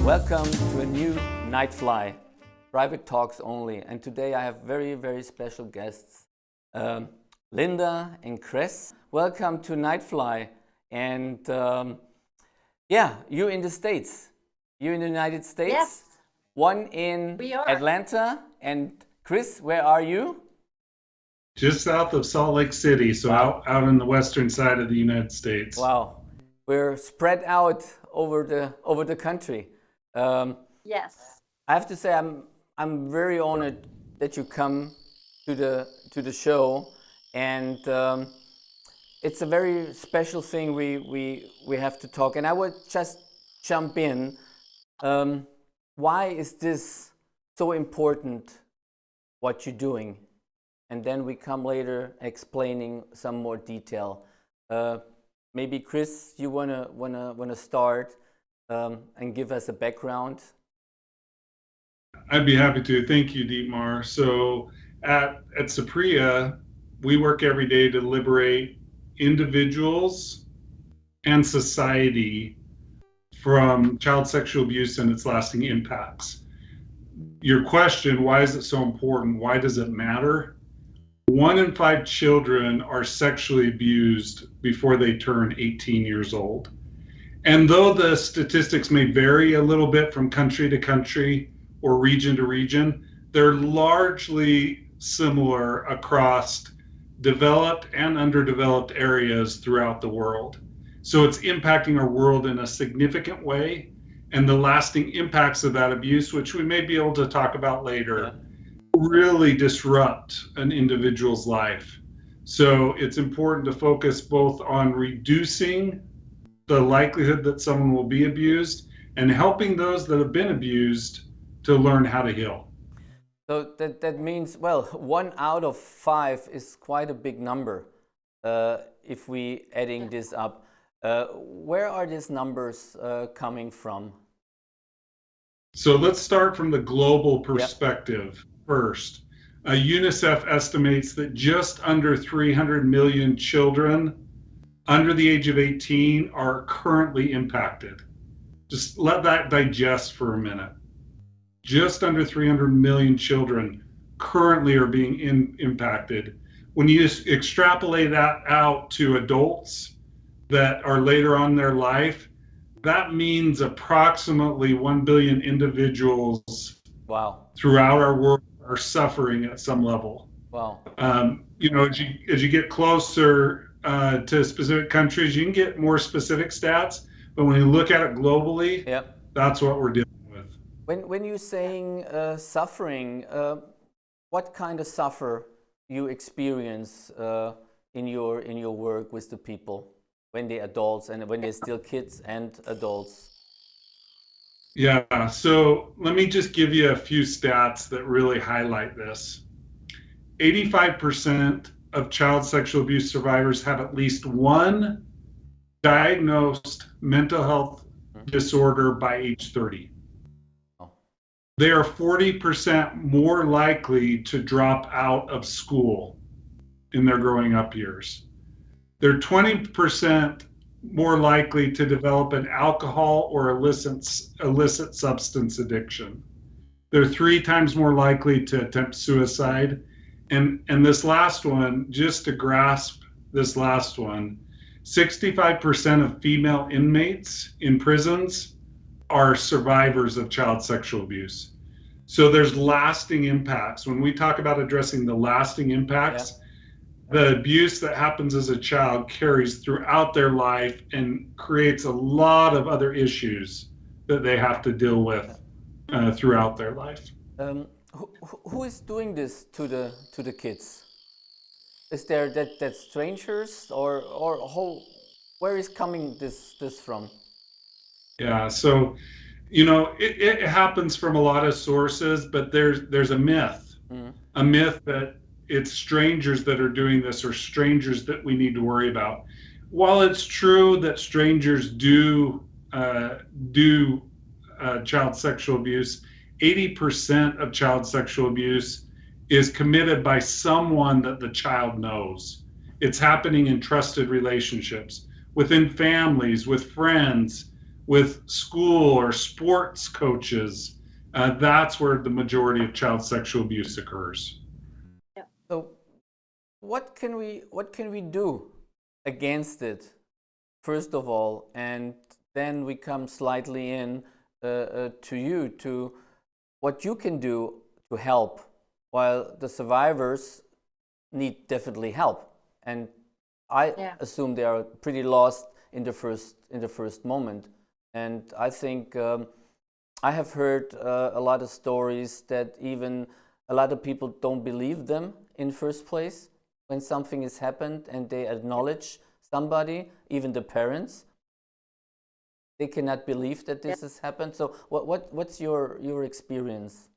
Welcome to a new Nightfly, private talks only. And today I have very, very special guests, Lynda and Chris. Welcome to Nightfly. And you in the States, you in the United States. Yes. One in Atlanta. And Chris, where are you? Just south of Salt Lake City, so Wow. out on the western side of the United States. Wow, we're spread out over the country. Yes. I have to say I'm very honored that you come to the show, and it's a very special thing we have to talk. And I would just jump in. Why is this so important? What you're doing, and then we come later explaining some more detail. Maybe Chris, you wanna start and give us a background. I'd be happy to. Thank you, Dietmar. So at Saprea, we work every day to liberate individuals and society from child sexual abuse and its lasting impacts. Your question, why is it so important? Why does it matter? 1 in 5 children are sexually abused before they turn 18 years old. And though the statistics may vary a little bit from country to country or region to region, they're largely similar across developed and underdeveloped areas throughout the world. So it's impacting our world in a significant way, and the lasting impacts of that abuse, which we may be able to talk about later, really disrupt an individual's life. So it's important to focus both on reducing the likelihood that someone will be abused and helping those that have been abused to learn how to heal. So that means, well, 1 out of 5 is quite a big number if we adding this up. Where are these numbers coming from? So let's start from the global perspective first. UNICEF estimates that just under 300 million children under the age of 18 are currently impacted. Just let that digest for a minute. Just under 300 million children currently are being impacted. When you extrapolate that out to adults that are later on in their life, that means approximately 1 billion individuals throughout our world are suffering at some level. Wow. As you get closer to specific countries, you can get more specific stats, but when you look at it globally, that's what we're dealing with. When you're saying suffering, what kind of suffer you experience in your work with the people when they're adults and when they're still kids and adults? Yeah, so let me just give you a few stats that really highlight this. 85% of child sexual abuse survivors have at least one diagnosed mental health disorder by age 30. They are 40% more likely to drop out of school in their growing up years. They're 20% more likely to develop an alcohol or illicit substance addiction. They're 3 times more likely to attempt suicide. And this last one, just to grasp this last one, 65% of female inmates in prisons are survivors of child sexual abuse. So there's lasting impacts. When we talk about addressing the lasting impacts, the abuse that happens as a child carries throughout their life and creates a lot of other issues that they have to deal with throughout their life. Who is doing this to the kids? Is there that strangers or where is coming this from? Yeah, so it happens from a lot of sources, but there's a myth, a myth that it's strangers that are doing this or strangers that we need to worry about. While it's true that strangers do child sexual abuse, 80% of child sexual abuse is committed by someone that the child knows. It's happening in trusted relationships, within families, with friends, with school or sports coaches. That's where the majority of child sexual abuse occurs. So what can we do against it, first of all, and then we come slightly in to you, to what you can do to help, while the survivors need definitely help, and I assume they are pretty lost in the first moment. And I think I have heard a lot of stories that even a lot of people don't believe them in first place when something has happened and they acknowledge somebody, even the parents. They cannot believe that this has happened. So what's your experience?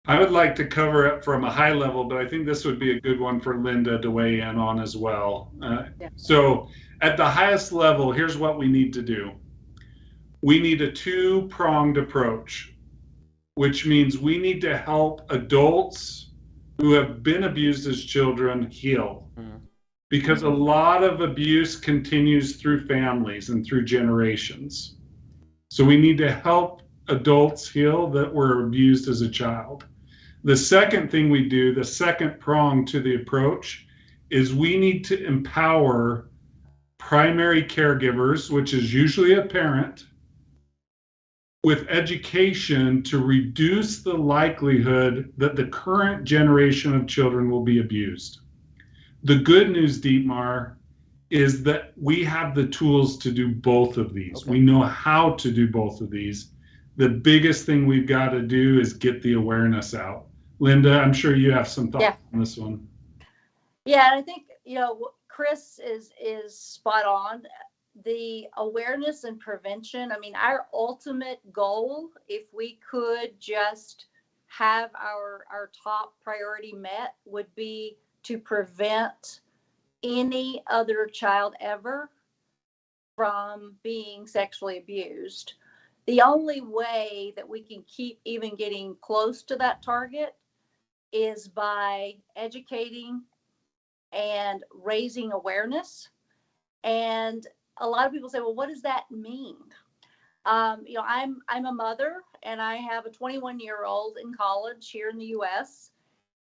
I would like to cover it from a high level, but I think this would be a good one for Lynda to weigh in on as well. So at the highest level, here's what we need to do. We need a two-pronged approach, which means we need to help adults who have been abused as children heal. Because a lot of abuse continues through families and through generations. So we need to help adults heal that were abused as a child. The second thing we do, the second prong to the approach, is we need to empower primary caregivers, which is usually a parent, with education to reduce the likelihood that the current generation of children will be abused. The good news, Dietmar, is that we have the tools to do both of these. Okay. We know how to do both of these. The biggest thing we've got to do is get the awareness out. Lynda, I'm sure you have some thoughts on this one. Yeah, and I think, Chris is spot on. The awareness and prevention, I mean, our ultimate goal, if we could just have our top priority met, would be to prevent any other child ever from being sexually abused. The only way that we can keep even getting close to that target is by educating and raising awareness. And a lot of people say, well, what does that mean? I'm a mother, and I have a 21-year-old in college here in the U.S.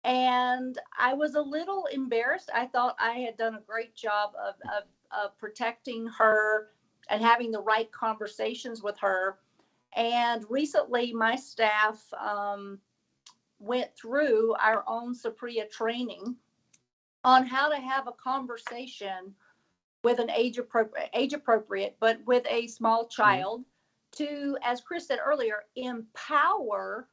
And I was a little embarrassed. I thought I had done a great job of protecting her and having the right conversations with her. And recently, my staff went through our own Saprea training on how to have a conversation with an age appropriate, but with a small child, to, as Chris said earlier, empower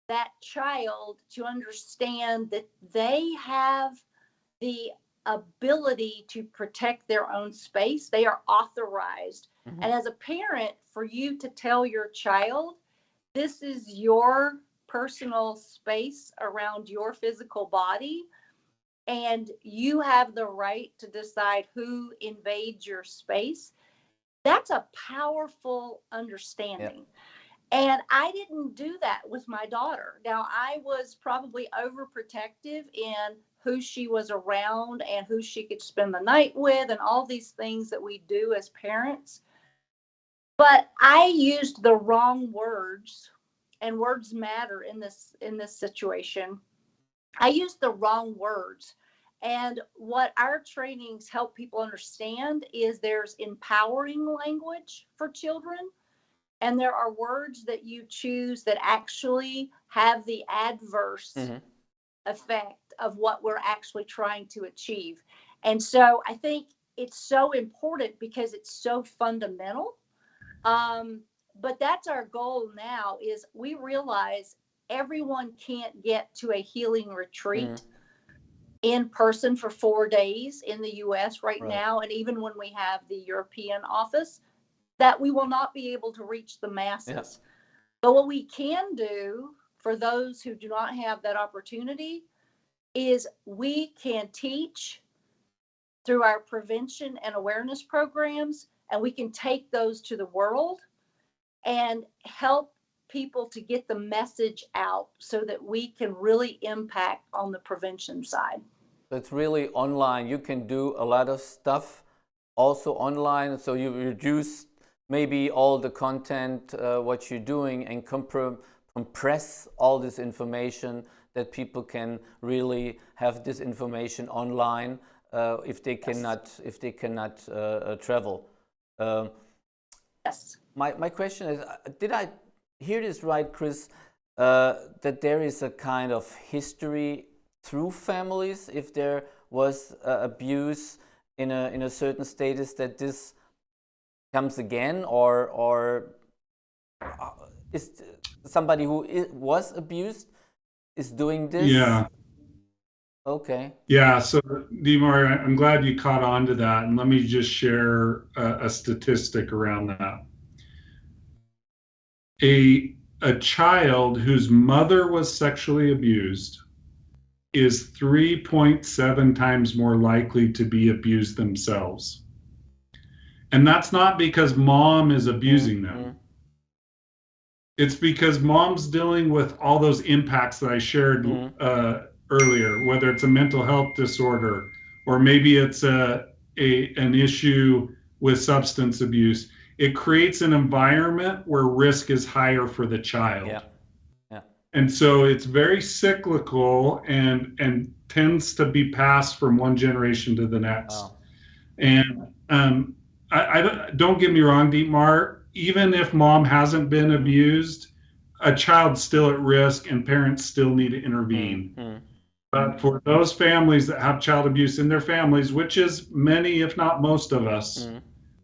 that child to understand that they have the ability to protect their own space. They are authorized. And as a parent, for you to tell your child, this is your personal space around your physical body, and you have the right to decide who invades your space, that's a powerful understanding. And I didn't do that with my daughter. Now, I was probably overprotective in who she was around and who she could spend the night with and all these things that we do as parents. But I used the wrong words, and words matter in this situation. I used the wrong words. And what our trainings help people understand is there's empowering language for children, and there are words that you choose that actually have the adverse effect of what we're actually trying to achieve. And so I think it's so important because it's so fundamental. But that's our goal now, is we realize everyone can't get to a healing retreat in person for 4 days in the US right now. And even when we have the European office, that we will not be able to reach the masses. But what we can do for those who do not have that opportunity is we can teach through our prevention and awareness programs, and we can take those to the world and help people to get the message out so that we can really impact on the prevention side. It's really online. You can do a lot of stuff also online, so you reduce maybe all the content, what you're doing, and compress all this information that people can really have this information online if they cannot travel. Yes. My question is, did I hear this right, Chris? That there is a kind of history through families, if there was abuse in a certain status, that this comes again, or is somebody who was abused is doing this? Yeah. Okay. Yeah. So, Dimar, I'm glad you caught on to that. And let me just share a statistic around that. A child whose mother was sexually abused is 3.7 times more likely to be abused themselves. And that's not because mom is abusing them. It's because mom's dealing with all those impacts that I shared earlier, whether it's a mental health disorder, or maybe it's an issue with substance abuse. It creates an environment where risk is higher for the child. Yeah. Yeah. And so it's very cyclical and tends to be passed from one generation to the next. Wow. And I don't get me wrong, Dietmar, even if mom hasn't been abused, a child's still at risk and parents still need to intervene. But for those families that have child abuse in their families, which is many, if not most of us,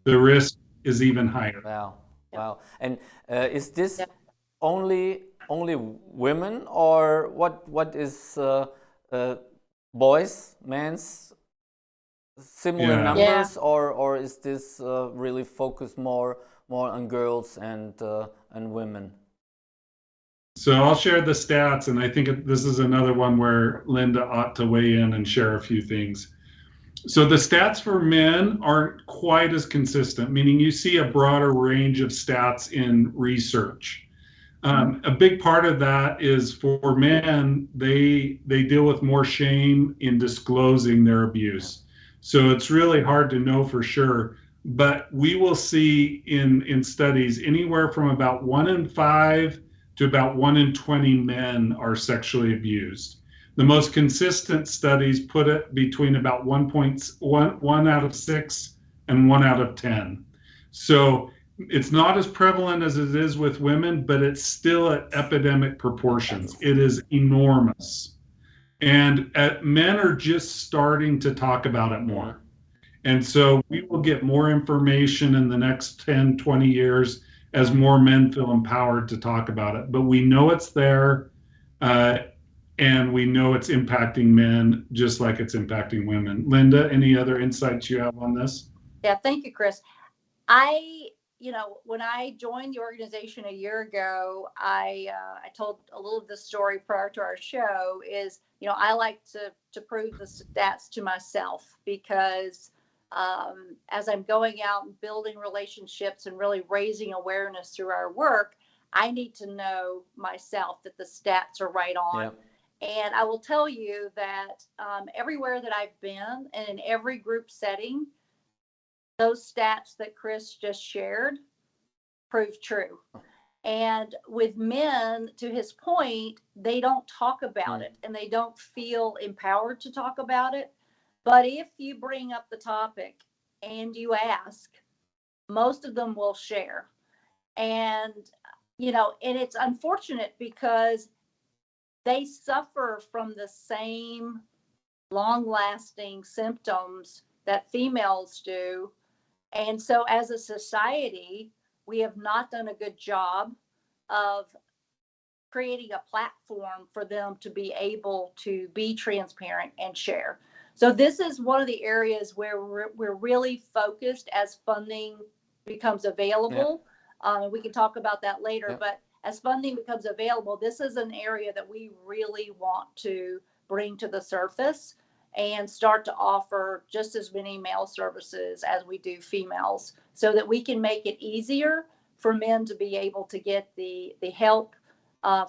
the risk is even higher. Wow. Wow. And is this only women, or what is boys, men's similar numbers, or is this really focused more on girls and women? So I'll share the stats, and I think this is another one where Lynda ought to weigh in and share a few things. So the stats for men aren't quite as consistent, meaning you see a broader range of stats in research. A big part of that is for men, they deal with more shame in disclosing their abuse. So it's really hard to know for sure, but we will see in studies anywhere from about 1 in 5 to about 1 in 20 men are sexually abused. The most consistent studies put it between about 1 out of 6 and 1 out of 10. So it's not as prevalent as it is with women, but it's still at epidemic proportions. It is enormous. And men are just starting to talk about it more. And so we will get more information in the next 10, 20 years as more men feel empowered to talk about it. But we know it's there, and we know it's impacting men just like it's impacting women. Lynda, any other insights you have on this? Yeah, thank you, Chris. When I joined the organization a year ago, I told a little of the story prior to our show is, I like to prove the stats to myself, because as I'm going out and building relationships and really raising awareness through our work, I need to know myself that the stats are right on. Yep. And I will tell you that everywhere that I've been and in every group setting, those stats that Chris just shared prove true. And with men, to his point, they don't talk about it and they don't feel empowered to talk about it. But if you bring up the topic and you ask, most of them will share. And, and it's unfortunate because they suffer from the same long-lasting symptoms that females do. And so as a society, we have not done a good job of creating a platform for them to be able to be transparent and share. So this is one of the areas where we're really focused as funding becomes available. We can talk about that later, but as funding becomes available, this is an area that we really want to bring to the surface and start to offer just as many male services as we do females, so that we can make it easier for men to be able to get the help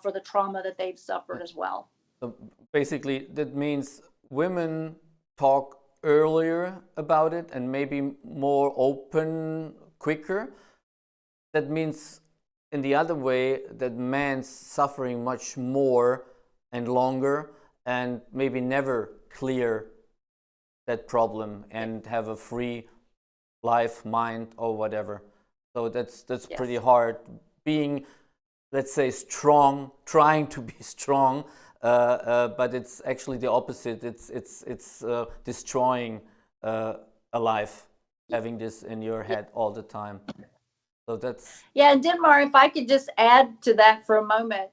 for the trauma that they've suffered as well. So basically, that means women talk earlier about it and maybe more open, quicker. that means in the other way that man's suffering much more and longer and maybe never clear that problem and have a free life, mind, or whatever. So that's Yes. pretty hard. Being, let's say, strong, trying to be strong, but it's actually the opposite. It's destroying a life, having this in your head all the time. So that's Yeah, and Denmark, if I could just add to that for a moment,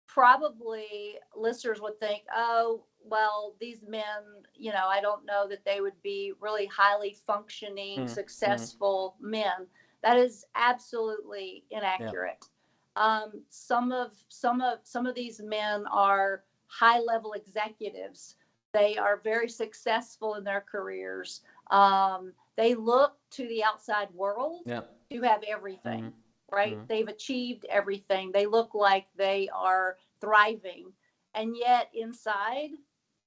probably listeners would think, oh, well, these men, I don't know that they would be really highly functioning, successful men. That is absolutely inaccurate. Some of these men are high-level executives. They are very successful in their careers. They look to the outside world to have everything, right? They've achieved everything. They look like they are thriving, and yet inside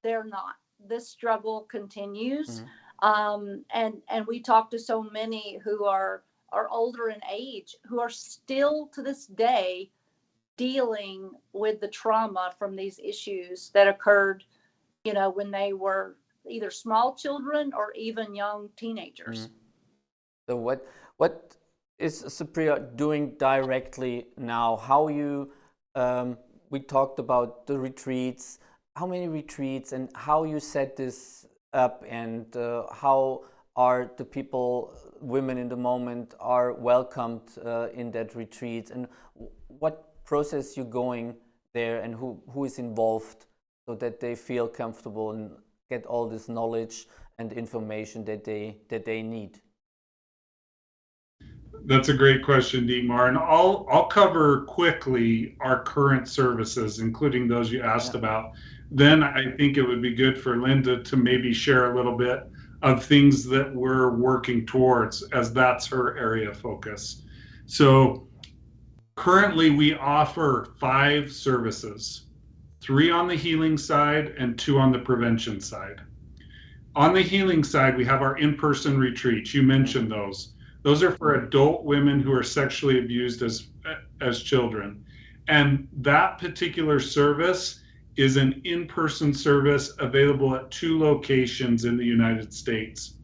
they're not. This struggle continues. And we talk to so many who are older in age who are still to this day dealing with the trauma from these issues that occurred, when they were either small children or even young teenagers. So what is Supriya doing directly now? How you we talked about the retreats. How many retreats and how you set this up, and how are the people, women in the moment, are welcomed in that retreat, and what process you going there, and who is involved, so that they feel comfortable and get all this knowledge and information that they need. That's a great question, Dietmar, and I'll cover quickly our current services, including those you asked about. Then I think it would be good for Lynda to maybe share a little bit of things that we're working towards, as that's her area of focus. So currently we offer 5 services, 3 on the healing side and 2 on the prevention side. On the healing side, we have our in-person retreats. You mentioned those. Those are for adult women who are sexually abused as children. And that particular service is an in-person service available at 2 locations in the United States.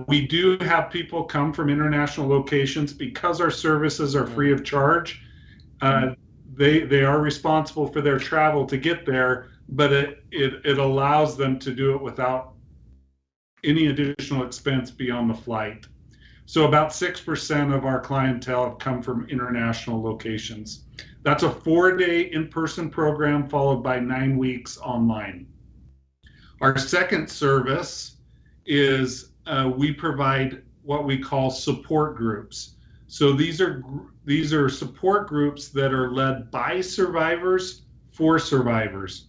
We do have people come from international locations because our services are free of charge. They are responsible for their travel to get there, but it allows them to do it without any additional expense beyond the flight. So about 6% of our clientele have come from international locations. That's a 4-day in-person program followed by 9 weeks online. Our second service is we provide what we call support groups. So these are support groups that are led by survivors for survivors.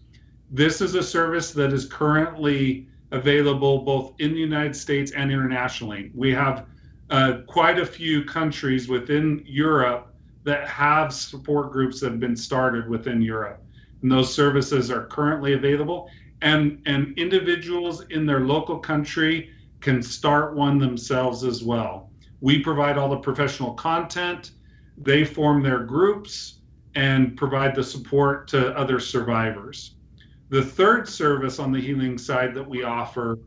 This is a service that is currently available both in the United States and internationally. We have quite a few countries within Europe that have support groups that have been started within Europe. And those services are currently available. And individuals in their local country can start one themselves as well. We provide all the professional content. They form their groups and provide the support to other survivors. The third service on the healing side that we offer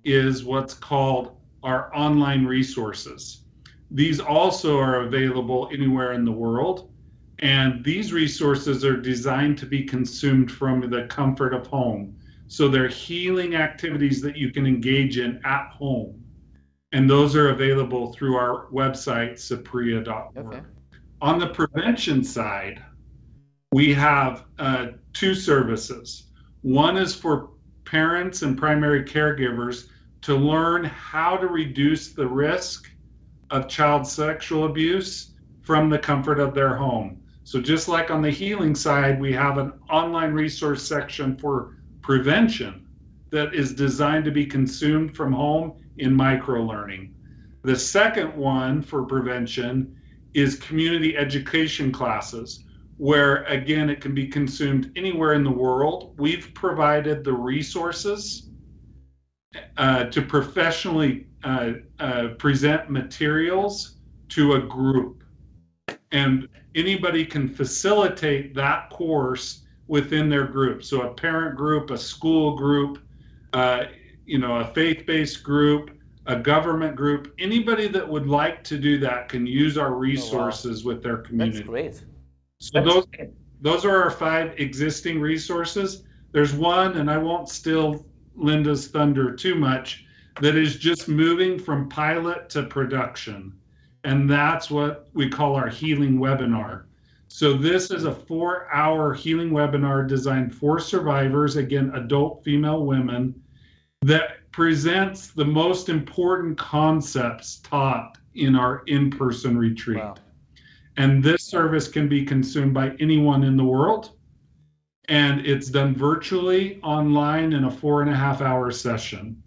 is what's called our online resources. These also are available anywhere in the world, and these resources are designed to be consumed from the comfort of home. So they're healing activities that you can engage in at home, and those are available through our website, Saprea.org. Okay. On the prevention side, we have 2 services. One is for parents and primary caregivers to learn how to reduce the risk of child sexual abuse from the comfort of their home. So just like on the healing side, we have an online resource section for prevention that is designed to be consumed from home in microlearning. The second one for prevention is community education classes, where again, it can be consumed anywhere in the world. We've provided the resources to professionally present materials to a group. And anybody can facilitate that course within their group. So a parent group, a school group, a faith-based group, a government group, anybody that would like to do that can use our resources with their community. That's great. So those are our 5 existing resources. There's one, and I won't steal Lynda's thunder too much, that is just moving from pilot to production. And that's what we call our healing webinar. So this is a 4-hour healing webinar designed for survivors, again, adult female women, that presents the most important concepts taught in our in-person retreat. Wow. And this service can be consumed by anyone in the world. And it's done virtually online in a 4.5-hour session.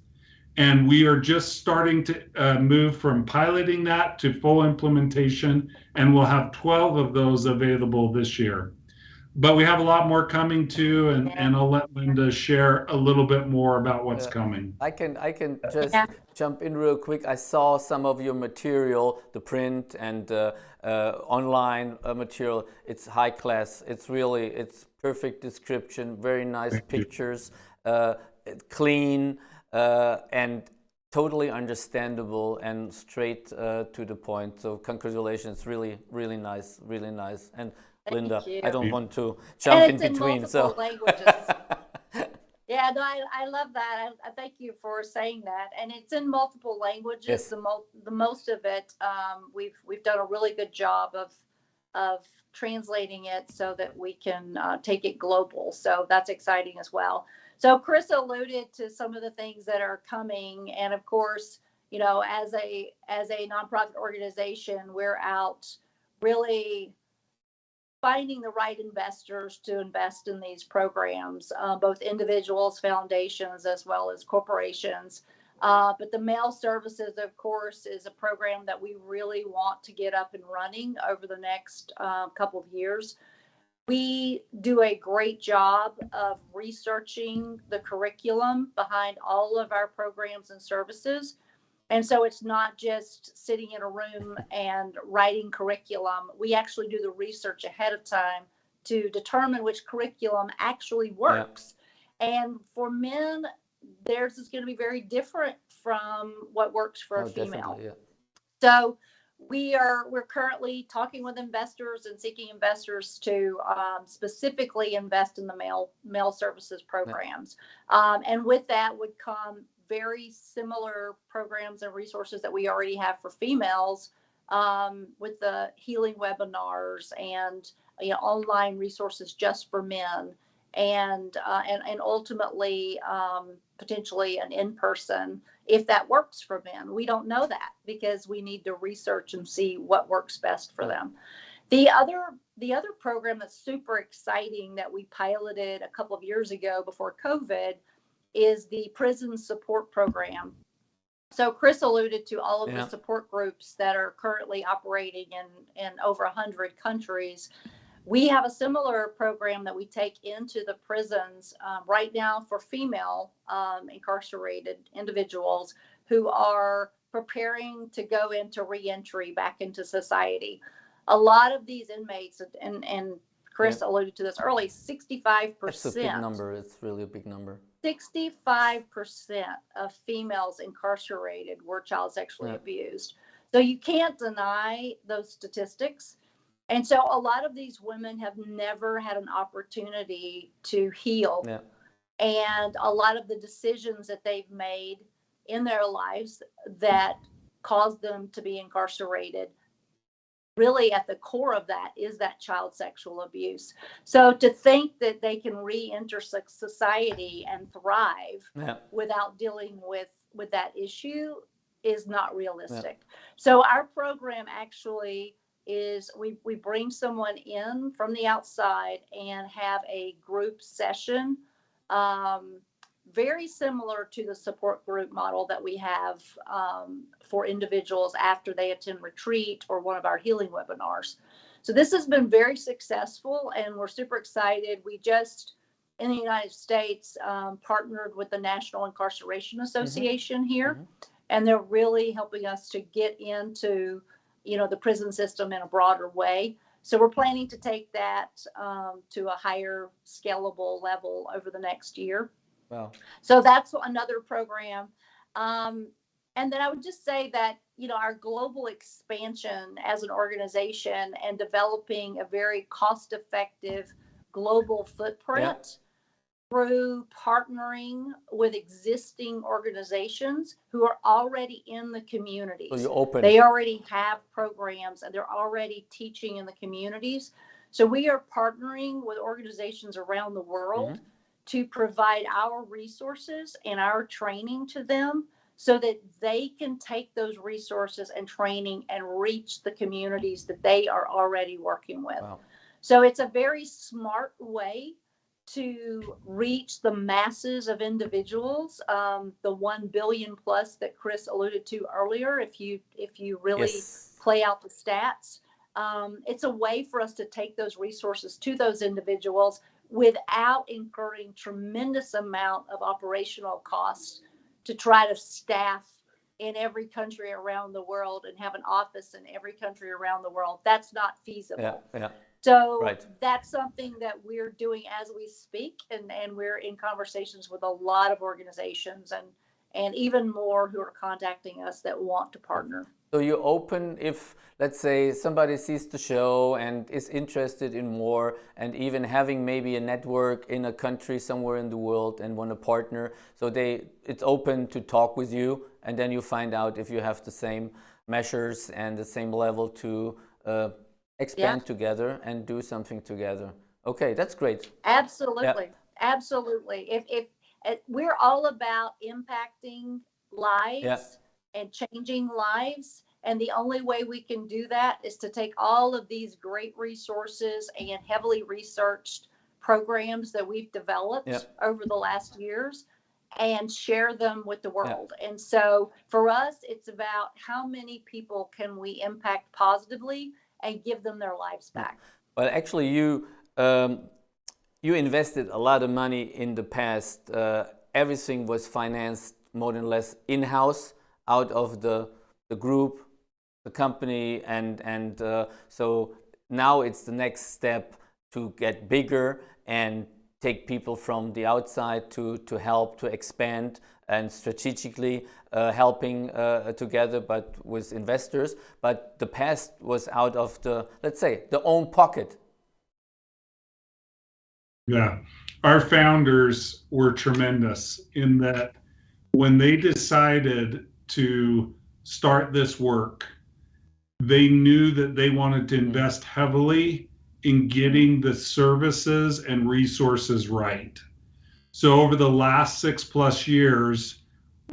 And we are just starting to move from piloting that to full implementation, and we'll have 12 of those available this year. But we have a lot more coming too, and I'll let Lynda share a little bit more about what's coming. I can just jump in real quick. I saw some of your material, the print and online material. It's high class. It's perfect description, very nice pictures, clean, and totally understandable and straight to the point. So congratulations, really nice, really nice. And Lynda, I don't want to jump in between. So languages. Yeah, no, I love that. I thank you for saying that. And it's in multiple languages. Yes. The most of it, we've done a really good job of translating it so that we can take it global. So that's exciting as well. So Chris alluded to some of the things that are coming, and of course, as a nonprofit organization, we're out really finding the right investors to invest in these programs, both individuals, foundations, as well as corporations. But the mail services, of course, is a program that we really want to get up and running over the next couple of years. We do a great job of researching the curriculum behind all of our programs and services. And so it's not just sitting in a room and writing curriculum. We actually do the research ahead of time to determine which curriculum actually works. Yeah. And for men, theirs is going to be very different from what works for a female. Yeah. So we're currently talking with investors and seeking investors to specifically invest in the mail services programs. Yeah. And with that would come very similar programs and resources that we already have for females, with the healing webinars and online resources just for men, and ultimately potentially an in-person if that works for men. We don't know that because we need to research and see what works best for them. The other program that's super exciting that we piloted a couple of years ago before COVID is the prison support program. So Chris alluded to all of the support groups that are currently operating in over 100 countries. We have a similar program that we take into the prisons right now for female incarcerated individuals who are preparing to go into reentry back into society. A lot of these inmates, and Chris alluded to this early, 65%. That's a big number. It's really a big number. 65% of females incarcerated were child sexually abused. So you can't deny those statistics. And so a lot of these women have never had an opportunity to heal. Yeah. And a lot of the decisions that they've made in their lives that caused them to be incarcerated, really at the core of that is that child sexual abuse. So to think that they can re-enter society and thrive without dealing with that issue is not realistic. Yeah. So our program actually is we bring someone in from the outside and have a group session, very similar to the support group model that we have for individuals after they attend retreat or one of our healing webinars. So this has been very successful and we're super excited. We just, in the United States, partnered with the National Incarceration Association here, and they're really helping us to get into the prison system in a broader way. So we're planning to take that to a higher scalable level over the next year. Wow. So that's another program. And then I would just say that, our global expansion as an organization and developing a very cost-effective global footprint through partnering with existing organizations who are already in the communities. So you open. They already have programs and they're already teaching in the communities. So we are partnering with organizations around the world to provide our resources and our training to them so that they can take those resources and training and reach the communities that they are already working with. Wow. So it's a very smart way to reach the masses of individuals, the 1 billion plus that Chris alluded to earlier. If you really play out the stats, it's a way for us to take those resources to those individuals without incurring tremendous amount of operational costs to try to staff in every country around the world and have an office in every country around the world. That's not feasible. So that's something that we're doing as we speak, and we're in conversations with a lot of organizations and even more who are contacting us that want to partner. So you open, if let's say somebody sees the show and is interested in more, and even having maybe a network in a country somewhere in the world and want to partner, so it's open to talk with you, and then you find out if you have the same measures and the same level to expand together and do something together. Okay, that's great. Absolutely. Absolutely. If we're all about impacting lives and changing lives, and the only way we can do that is to take all of these great resources and heavily researched programs that we've developed over the last years and share them with the world. And so for us, it's about how many people can we impact positively and give them their lives back. Well, actually, you invested a lot of money in the past. Everything was financed more or less in-house out of the group, the company, and so now it's the next step to get bigger and take people from the outside to help to expand and strategically helping together, but with investors. But the past was out of the, let's say, the own pocket. Yeah, our founders were tremendous in that when they decided to start this work, they knew that they wanted to invest heavily in getting the services and resources right. So over the last 6+ years,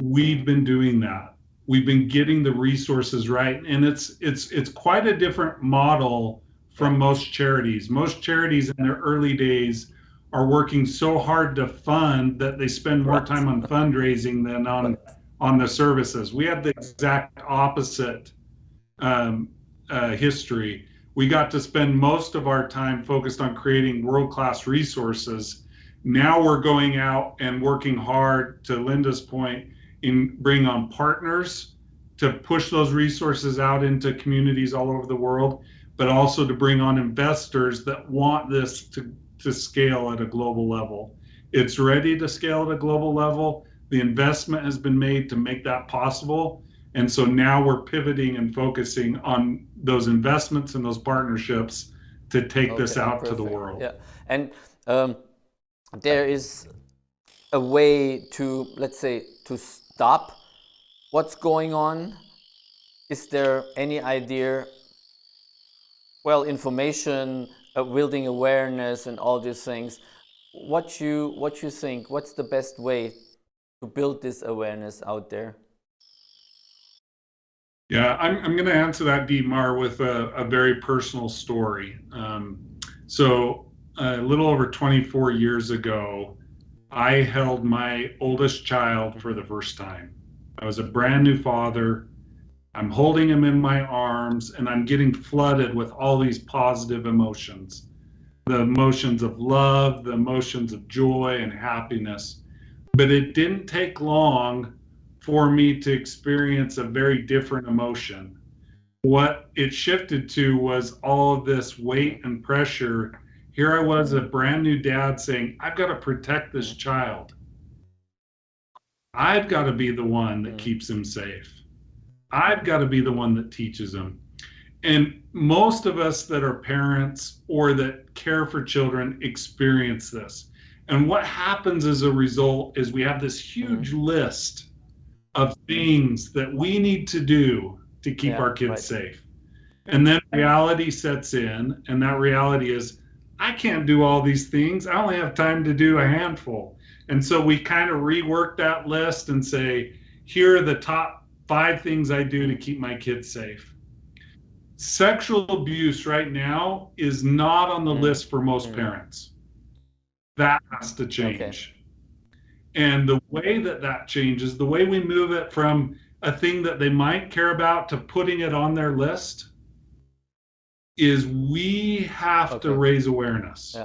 we've been doing that. We've been getting the resources right, and it's quite a different model from most charities. Most charities in their early days are working so hard to fund that they spend more time on fundraising than on the services. We have the exact opposite history. We got to spend most of our time focused on creating world-class resources. Now we're going out and working hard, to Lynda's point, in bring on partners to push those resources out into communities all over the world, but also to bring on investors that want this to scale at a global level. It's ready to scale at a global level. The investment has been made to make that possible. And so now we're pivoting and focusing on those investments and those partnerships to take this out to the world. Yeah, and there is a way to, let's say, to stop what's going on. Is there any idea? Well, information, building awareness, and all these things. What you think? What's the best way to build this awareness out there? Yeah, I'm going to answer that, Dietmar, with a very personal story. So a little over 24 years ago, I held my oldest child for the first time. I was a brand new father. I'm holding him in my arms, and I'm getting flooded with all these positive emotions. The emotions of love, the emotions of joy and happiness. But it didn't take long for me to experience a very different emotion. What it shifted to was all of this weight and pressure. Here I was, a brand new dad, saying, I've got to protect this child. I've got to be the one that keeps him safe. I've got to be the one that teaches him. And most of us that are parents or that care for children experience this. And what happens as a result is we have this huge list of things that we need to do to keep our kids safe. And then reality sets in, and that reality is, I can't do all these things. I only have time to do a handful. And so we kind of rework that list and say, here are the top 5 things I do to keep my kids safe. Sexual abuse right now is not on the list for most parents. That has to change. And the way that that changes, the way we move it from a thing that they might care about to putting it on their list, is we have to raise awareness.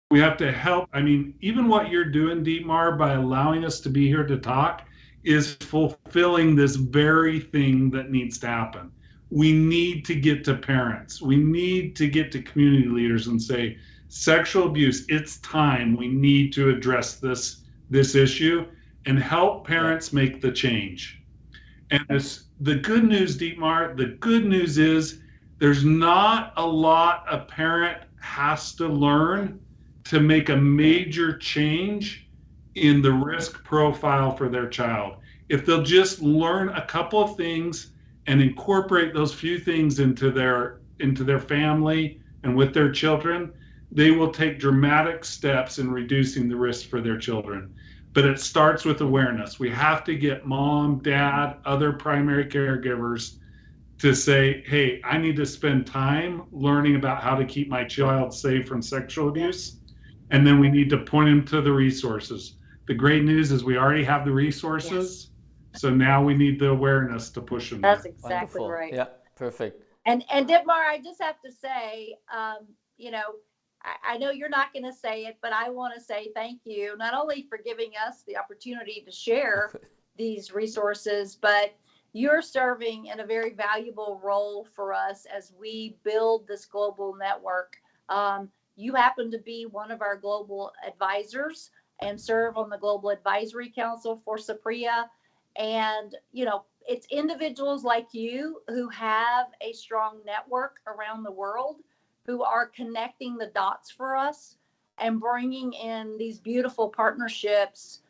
We have to help. I mean, even what you're doing, Dietmar, by allowing us to be here to talk, is fulfilling this very thing that needs to happen. We need to get to parents. We need to get to community leaders and say, sexual abuse, it's time. We need to address this issue and help parents make the change. And the good news, Dietmar, the good news is there's not a lot a parent has to learn to make a major change in the risk profile for their child. If they'll just learn a couple of things and incorporate those few things into their family and with their children, they will take dramatic steps in reducing the risk for their children. But it starts with awareness. We have to get mom, dad, other primary caregivers to say, hey, I need to spend time learning about how to keep my child safe from sexual abuse. And then we need to point them to the resources. The great news is we already have the resources. So now we need the awareness to push them. That's exactly Wonderful. right. Yeah, perfect. And Dietmar, I just have to say, you know, I know you're not going to say it, but I want to say thank you, not only for giving us the opportunity to share these resources, but you're serving in a very valuable role for us as we build this global network. You happen to be one of our global advisors and serve on the Global Advisory Council for Saprea. And, you know, it's individuals like you who have a strong network around the world who are connecting the dots for us and bringing in these beautiful partnerships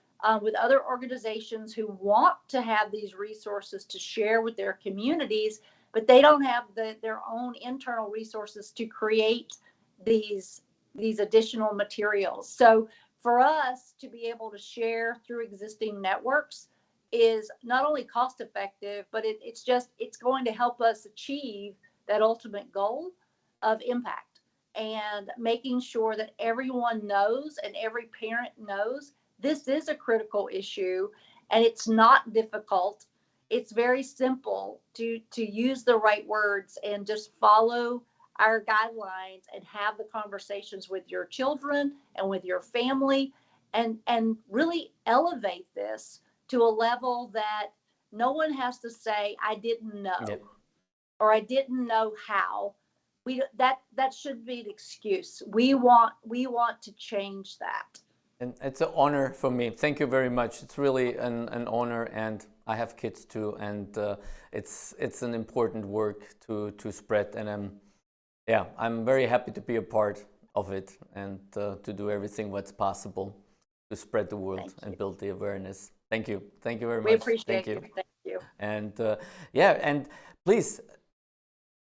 with other organizations who want to have these resources to share with their communities, but they don't have their own internal resources to create these additional materials. So for us to be able to share through existing networks is not only cost effective, but it's going to help us achieve that ultimate goal of impact and making sure that everyone knows and every parent knows this is a critical issue and it's not difficult. It's very simple to use the right words and just follow our guidelines and have the conversations with your children and with your family and really elevate this to a level that no one has to say, I didn't know, or I didn't know how. That should be an excuse. We want to change that. And it's an honor for me. Thank you very much. It's really an honor, and I have kids too, and it's an important work to spread. And I'm very happy to be a part of it and to do everything what's possible to spread the word and build the awareness. Thank you. Thank you very much. We appreciate you. Thank you. And and please,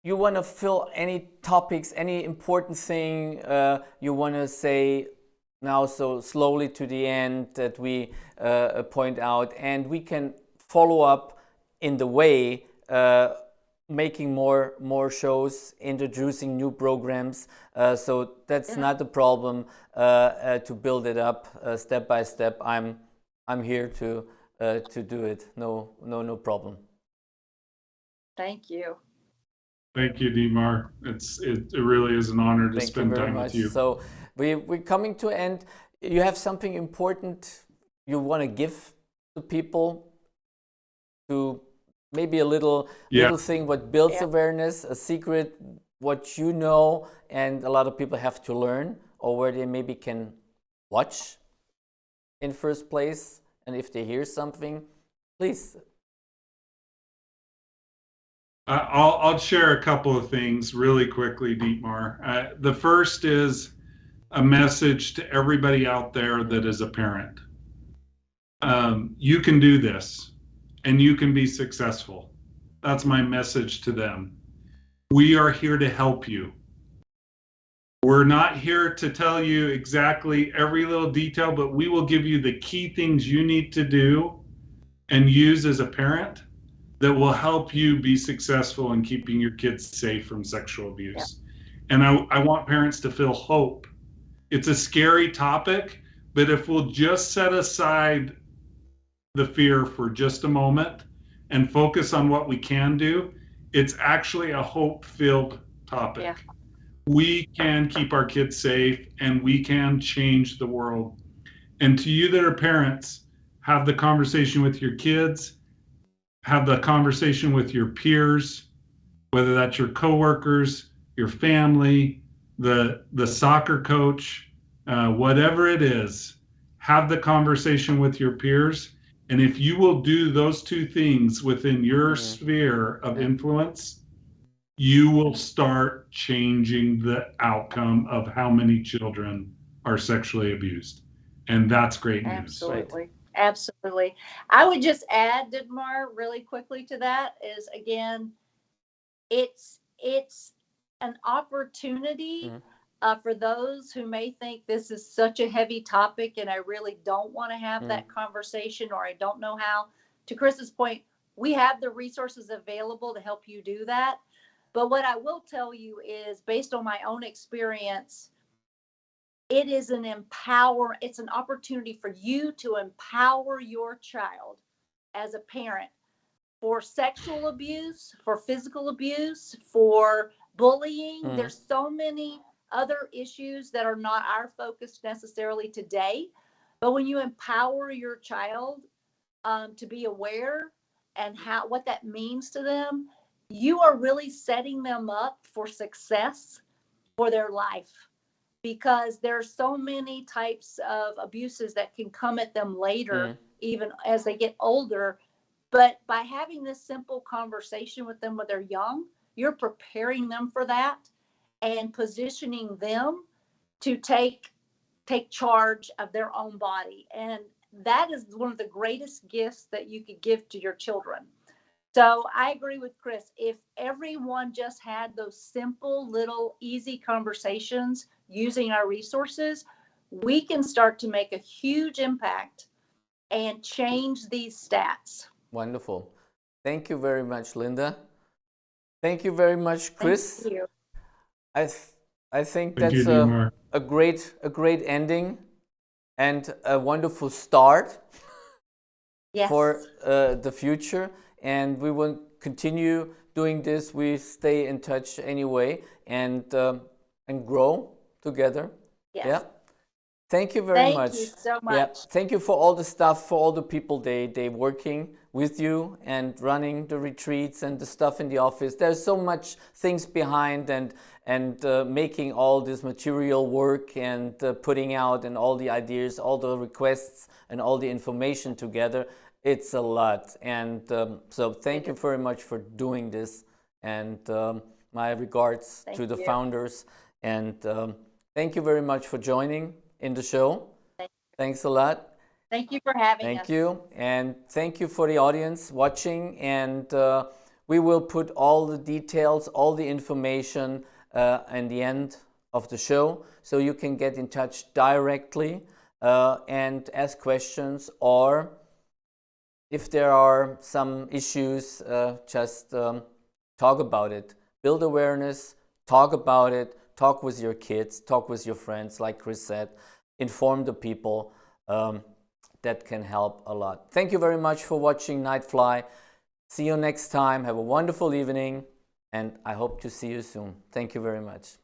you want to fill any topics, any important thing you want to say now, so slowly to the end that we point out, and we can follow up in the way making more shows, introducing new programs. So that's not the problem to build it up step by step. I'm here to do it. No problem. Thank you. Thank you, Dietmar. It really is an honor to spend time with you. So we're coming to an end. You have something important you want to give to people to maybe a little thing what builds awareness, a secret what you know, and a lot of people have to learn, or where they maybe can watch in first place, and if they hear something, please. I'll share a couple of things really quickly, Dietmar. The first is a message to everybody out there that is a parent. You can do this, and you can be successful. That's my message to them. We are here to help you. We're not here to tell you exactly every little detail, but we will give you the key things you need to do and use as a parent that will help you be successful in keeping your kids safe from sexual abuse. And I want parents to feel hope. It's a scary topic, but if we'll just set aside the fear for just a moment and focus on what we can do, it's actually a hope-filled topic. Yeah. We can keep our kids safe, and we can change the world. And to you that are parents, have the conversation with your kids, have the conversation with your peers, whether that's your coworkers, your family, the soccer coach, whatever it is, have the conversation with your peers. And if you will do those two things within your sphere of influence, you will start changing the outcome of how many children are sexually abused. And that's great news. Absolutely. Absolutely. I would just add, Dietmar, really quickly to that is, again, it's an opportunity for those who may think this is such a heavy topic and I really don't want to have that conversation, or I don't know how. To Chris's point, we have the resources available to help you do that. But what I will tell you is, based on my own experience, it's an opportunity for you to empower your child as a parent for sexual abuse, for physical abuse, for bullying. There's so many other issues that are not our focus necessarily today. But when you empower your child to be aware and what that means to them, you are really setting them up for success for their life, because there's so many types of abuses that can come at them later, even as they get older. But by having this simple conversation with them when they're young, you're preparing them for that and positioning them to take charge of their own body. And that is one of the greatest gifts that you could give to your children. So I agree with Chris. If everyone just had those simple, little, easy conversations using our resources, we can start to make a huge impact and change these stats. Wonderful. Thank you very much, Lynda. Thank you very much, Chris. Thank you. I think Thank that's you, a great ending and a wonderful start for the future. And we will continue doing this. We stay in touch anyway, and grow together. Yes. Yeah. Thank you very much. Thank you so much. Yeah. Thank you for all the stuff, for all the people they working with you and running the retreats and the stuff in the office. There's so much things behind, and making all this material work and putting out and all the ideas, all the requests and all the information together. It's a lot. And so thank you very much for doing this. And my regards to the founders. And thank you very much for joining in the show. Thanks a lot. Thank you for having us. Thank you. And thank you for the audience watching. And we will put all the details, all the information in the end of the show, so you can get in touch directly and ask questions, or if there are some issues, just talk about it. Build awareness, talk about it, talk with your kids, talk with your friends, like Chris said. Inform the people. That can help a lot. Thank you very much for watching Nightfly. See you next time. Have a wonderful evening, and I hope to see you soon. Thank you very much.